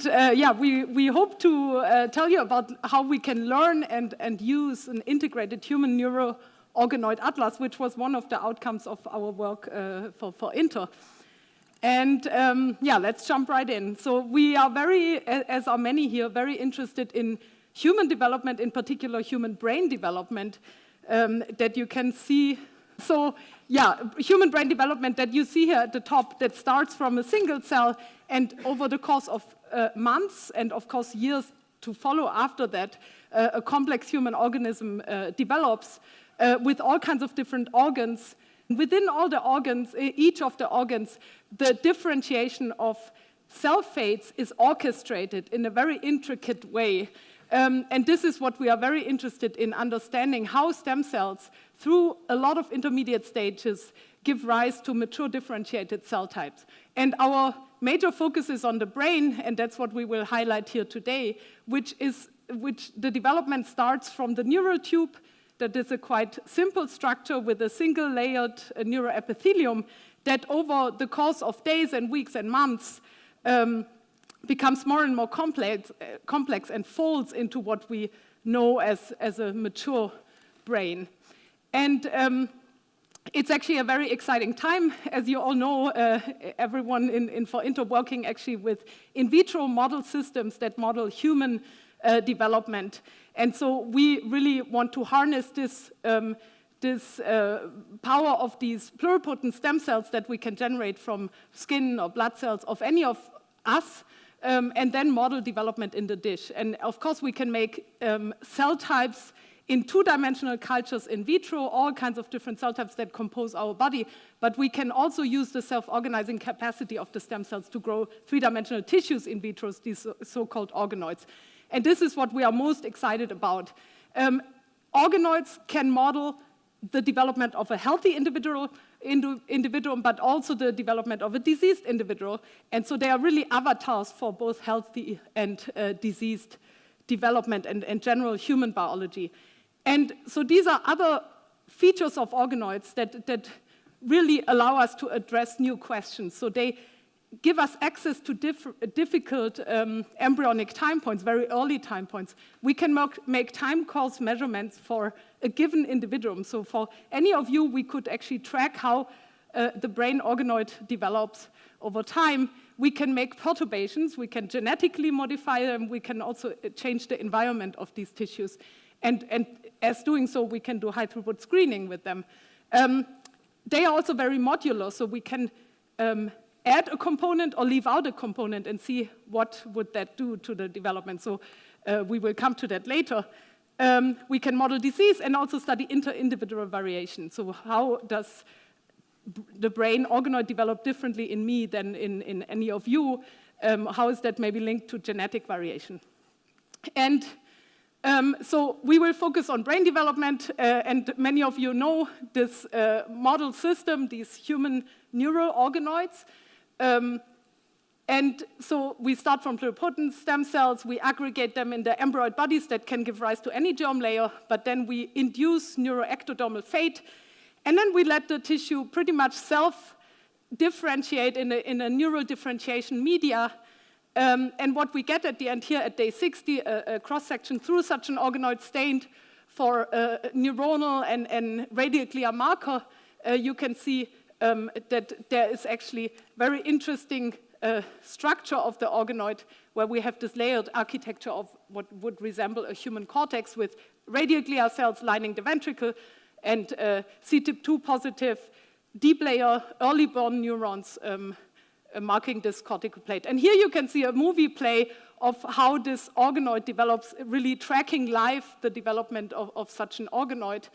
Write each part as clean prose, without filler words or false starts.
yeah, we hope to tell you about how we can learn and use an integrated human neural organoid atlas, which was one of the outcomes of our work for Inter. And yeah, let's jump right in. So we are very, as are many here, very interested in human development, in particular human brain development, that you can see. So yeah, human brain development that you see here at the top, that starts from a single cell, and over the course of months and of course years to follow after that, a complex human organism develops with all kinds of different organs. Within all the organs, each of the organs, the differentiation of cell fates is orchestrated in a very intricate way. And this is what we are very interested in, understanding how stem cells, through a lot of intermediate stages, give rise to mature differentiated cell types. And our major focus is on the brain, and that's what we will highlight here today, which the development starts from the neural tube. That is a quite simple structure with a single layered neuroepithelium that over the course of days and weeks and months becomes more and more complex and folds into what we know as a mature brain. And it's actually a very exciting time. As you all know, everyone in for Inter working actually with in vitro model systems that model human development. And so we really want to harness this power of these pluripotent stem cells that we can generate from skin or blood cells of any of us, and then model development in the dish. And of course, we can make cell types in two-dimensional cultures in vitro, all kinds of different cell types that compose our body, but we can also use the self-organizing capacity of the stem cells to grow three-dimensional tissues in vitro, these so-called organoids. And this is what we are most excited about. Organoids can model the development of a healthy individual, but also the development of a diseased individual. And so they are really avatars for both healthy and diseased development and general human biology. And so these are other features of organoids that really allow us to address new questions. So they give us access to difficult embryonic time points, very early time points. We can make time course measurements for a given individual. So for any of you, we could actually track how the brain organoid develops over time. We can make perturbations. We can genetically modify them. We can also change the environment of these tissues. And as doing so, we can do high-throughput screening with them. They are also very modular, so we can add a component or leave out a component and see what would that do to the development. So we will come to that later. We can model disease and also study inter-individual variation. So how does the brain organoid develop differently in me than in any of you? How is that maybe linked to genetic variation? And so we will focus on brain development, and many of you know this model system, these human neural organoids. And so we start from pluripotent stem cells, we aggregate them in the embryoid bodies that can give rise to any germ layer, but then we induce neuroectodermal fate, and then we let the tissue pretty much self-differentiate in a neural differentiation media. And what we get at the end here at day 60, a cross-section through such an organoid stained for a neuronal and radionuclear marker, you can see that there is actually very interesting structure of the organoid where we have this layered architecture of what would resemble a human cortex with radionuclear cells lining the ventricle and CTIP2 positive deep layer early born neurons marking this cortical plate. And here you can see a movie play of how this organoid develops, really tracking live the development of such an organoid.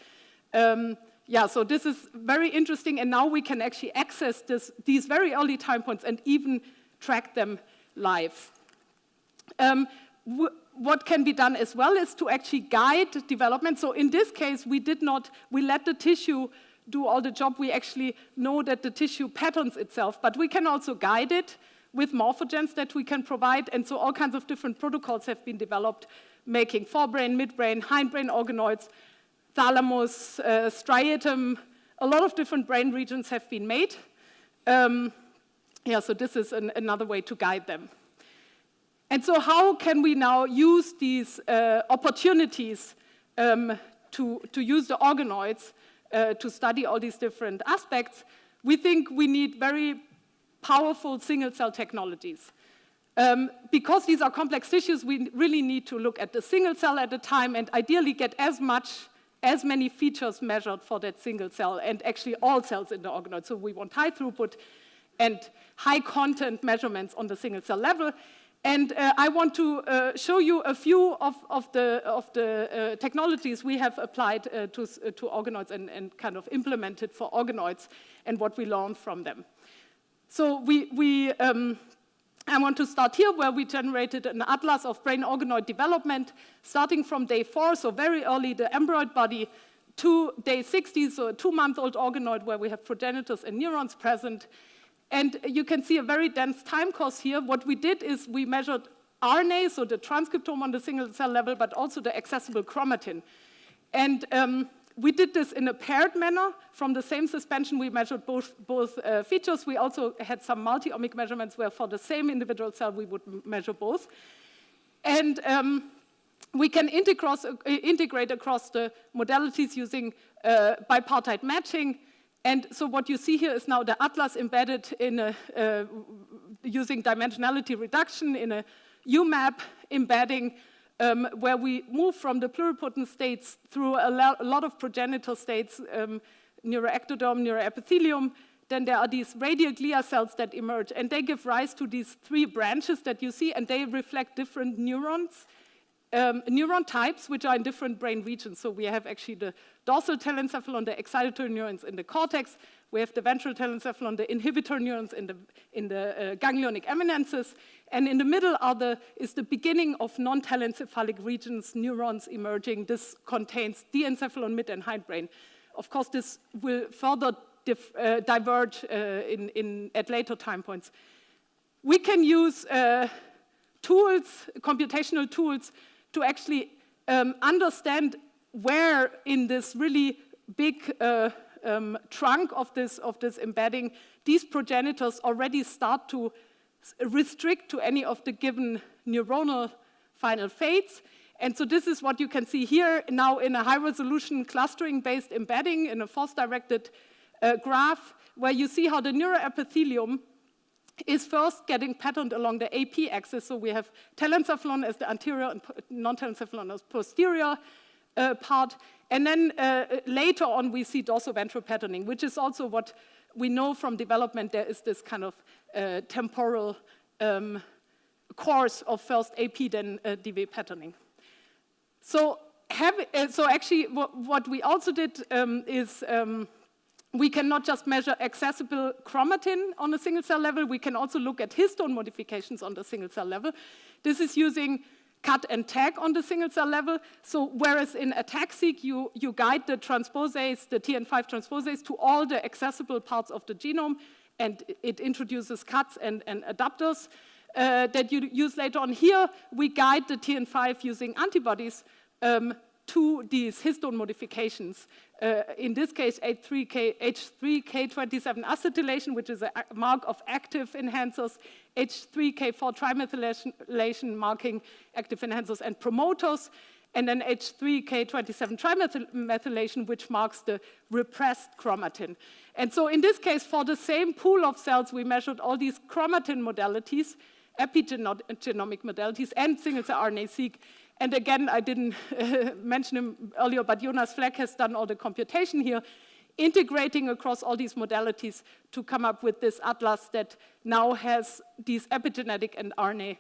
Yeah, so this is very interesting, and now we can actually access these very early time points and even track them live. What can be done as well is to actually guide development. So in this case, we let the tissue do all the job. We actually know that the tissue patterns itself, but we can also guide it with morphogens that we can provide, and so all kinds of different protocols have been developed, making forebrain, midbrain, hindbrain organoids, thalamus, striatum, a lot of different brain regions have been made. Yeah, so this is another way to guide them. And so how can we now use these opportunities to use the organoids to study all these different aspects? We think we need very powerful single-cell technologies. Because these are complex tissues, we really need to look at the single cell at a time and ideally get as many features measured for that single cell and actually all cells in the organoid. So we want high throughput and high content measurements on the single cell level. And I want to show you a few of the technologies we have applied to organoids and kind of implemented for organoids and what we learned from them. So I want to start here where we generated an atlas of brain organoid development starting from day 4, so very early, the embryonic body, to day 60, so a 2-month-old organoid where we have progenitors and neurons present. And you can see a very dense time course here. What we did is we measured RNA, so the transcriptome on the single cell level, but also the accessible chromatin. And we did this in a paired manner. From the same suspension, we measured both features. We also had some multi-omic measurements where for the same individual cell, we would measure both. And we can integrate across the modalities using bipartite matching. And so what you see here is now the atlas embedded in using dimensionality reduction in a UMAP embedding where we move from the pluripotent states through a lot of progenitor states, neuroectoderm, neuroepithelium. Then there are these radial glia cells that emerge, and they give rise to these 3 branches that you see, and they reflect different neurons, neuron types, which are in different brain regions. So we have actually the dorsal telencephalon, the excitatory neurons in the cortex. We have the ventral telencephalon, the inhibitor neurons in the ganglionic eminences. And in the middle is the beginning of non-telencephalic regions, neurons emerging. This contains diencephalon, mid, and hindbrain. Of course, this will further diverge at later time points. We can use tools, computational tools, to actually understand where in this really big trunk of this embedding, these progenitors already start to restrict to any of the given neuronal final fates. And so this is what you can see here now in a high-resolution clustering-based embedding in a force-directed graph, where you see how the neuroepithelium is first getting patterned along the AP axis. So we have telencephalon as the anterior and non-telencephalon as posterior part. And then later on, we see dorsoventral patterning, which is also what we know from development. There is this kind of temporal course of first AP, then DV patterning. So actually, what we also did is we can not just measure accessible chromatin on a single cell level, we can also look at histone modifications on the single cell level. This is using cut and tag on the single cell level. So whereas in ATAC-seq, you guide the transposase, the TN5 transposase, to all the accessible parts of the genome, and it introduces cuts and adapters that you use later on. Here, we guide the TN5 using antibodies to these histone modifications. In this case, H3K27 acetylation, which is a mark of active enhancers, H3K4 trimethylation marking active enhancers and promoters, and then H3K27 trimethylation, which marks the repressed chromatin. And so in this case, for the same pool of cells, we measured all these chromatin modalities, epigenomic modalities, and single-cell RNA-seq. And again, I didn't mention him earlier, but Jonas Fleck has done all the computation here, integrating across all these modalities to come up with this atlas that now has these epigenetic and RNA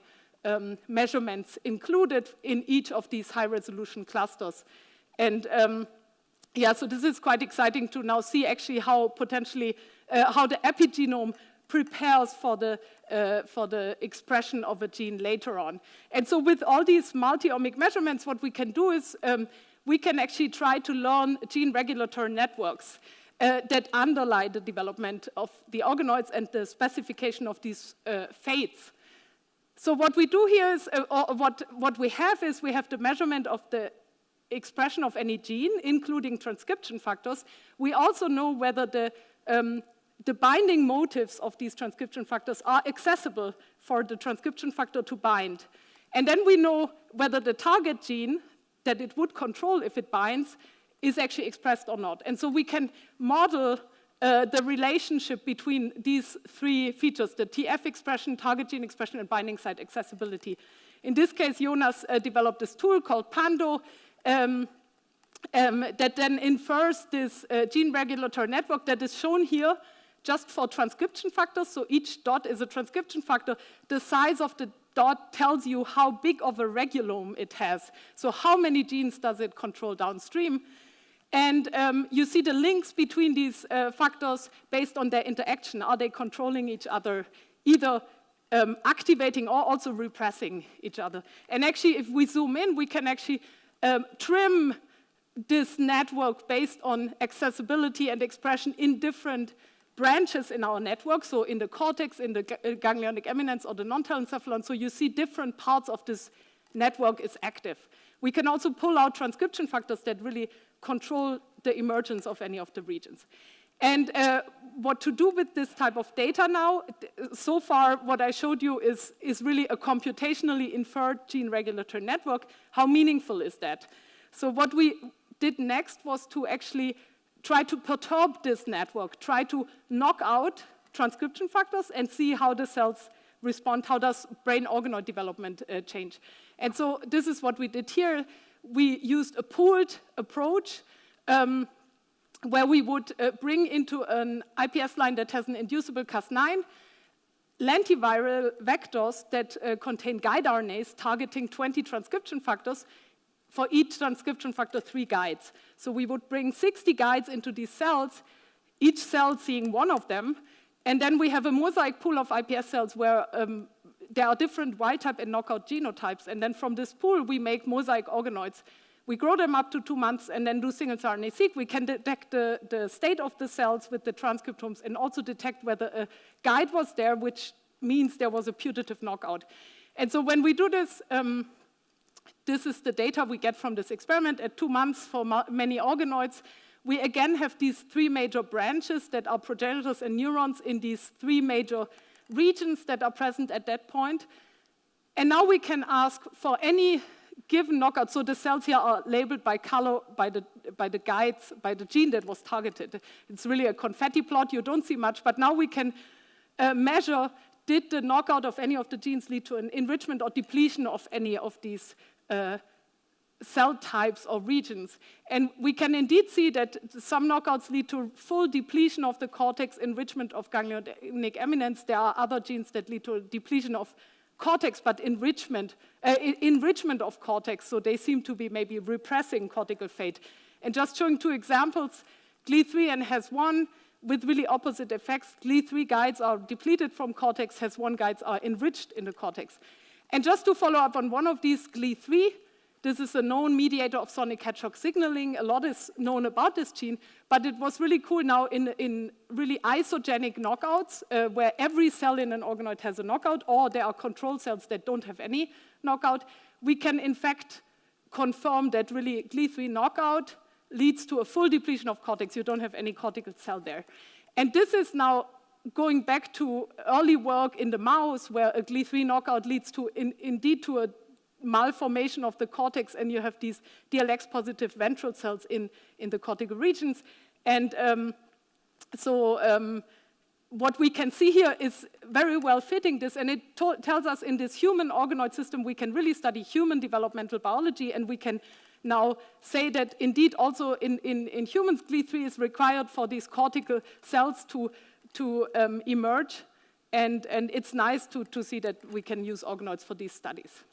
measurements included in each of these high-resolution clusters. And yeah, so this is quite exciting to now see actually how potentially, how the epigenome prepares for the expression of a gene later on. And so with all these multi-omic measurements, what we can do is we can actually try to learn gene regulatory networks that underlie the development of the organoids and the specification of these fates. So what we do here is, or what we have is, we have the measurement of the expression of any gene, including transcription factors. We also know whether the the binding motifs of these transcription factors are accessible for the transcription factor to bind. And then we know whether the target gene that it would control if it binds is actually expressed or not. And so we can model the relationship between these three features, the TF expression, target gene expression, and binding site accessibility. In this case, Jonas developed this tool called Pando that then infers this gene regulatory network that is shown here just for transcription factors. So each dot is a transcription factor. The size of the dot tells you how big of a regulome it has. So how many genes does it control downstream? And you see the links between these factors based on their interaction. Are they controlling each other, either activating or also repressing each other? And actually, if we zoom in, we can actually trim this network based on accessibility and expression in different branches in our network, so in the cortex, in the ganglionic eminence, or the non-telencephalon, so you see different parts of this network is active. We can also pull out transcription factors that really control the emergence of any of the regions. And what to do with this type of data now, so far what I showed you is really a computationally inferred gene regulatory network. How meaningful is that? So what we did next was to actually try to perturb this network, try to knock out transcription factors and see how the cells respond, how does brain organoid development change. And so this is what we did here. We used a pooled approach where we would bring into an IPS line that has an inducible Cas9 lentiviral vectors that contain guide RNAs targeting 20 transcription factors. For each transcription factor, 3 guides. So we would bring 60 guides into these cells, each cell seeing one of them, and then we have a mosaic pool of IPS cells where there are different wild-type and knockout genotypes, and then from this pool, we make mosaic organoids. We grow them up to 2 months and then do single-cell RNA-seq. We can detect the state of the cells with the transcriptomes and also detect whether a guide was there, which means there was a putative knockout. And so when we do this, this is the data we get from this experiment at 2 months for many organoids. We again have these 3 major branches that are progenitors and neurons in these 3 major regions that are present at that point. And now we can ask for any given knockout. So the cells here are labeled by color, by the guides, by the gene that was targeted. It's really a confetti plot. You don't see much, but now we can measure, did the knockout of any of the genes lead to an enrichment or depletion of any of these cell types or regions. And we can indeed see that some knockouts lead to full depletion of the cortex, enrichment of ganglionic eminence. There are other genes that lead to a depletion of cortex, but enrichment of cortex, so they seem to be maybe repressing cortical fate. And just showing 2 examples, GLI3 and HAS1 with really opposite effects. GLI3 guides are depleted from cortex, HAS1 guides are enriched in the cortex. And just to follow up on one of these, GLI3, this is a known mediator of sonic hedgehog signaling. A lot is known about this gene, but it was really cool now in really isogenic knockouts, where every cell in an organoid has a knockout, or there are control cells that don't have any knockout. We can, in fact, confirm that really GLI3 knockout leads to a full depletion of cortex. You don't have any cortical cell there. And this is now going back to early work in the mouse, where a GLI3 knockout leads to, indeed, to a malformation of the cortex, and you have these DLX-positive ventral cells in the cortical regions. And what we can see here is very well fitting this, and it tells us in this human organoid system we can really study human developmental biology, and we can now say that indeed also in humans GLI3 is required for these cortical cells to emerge, and it's nice to see that we can use organoids for these studies.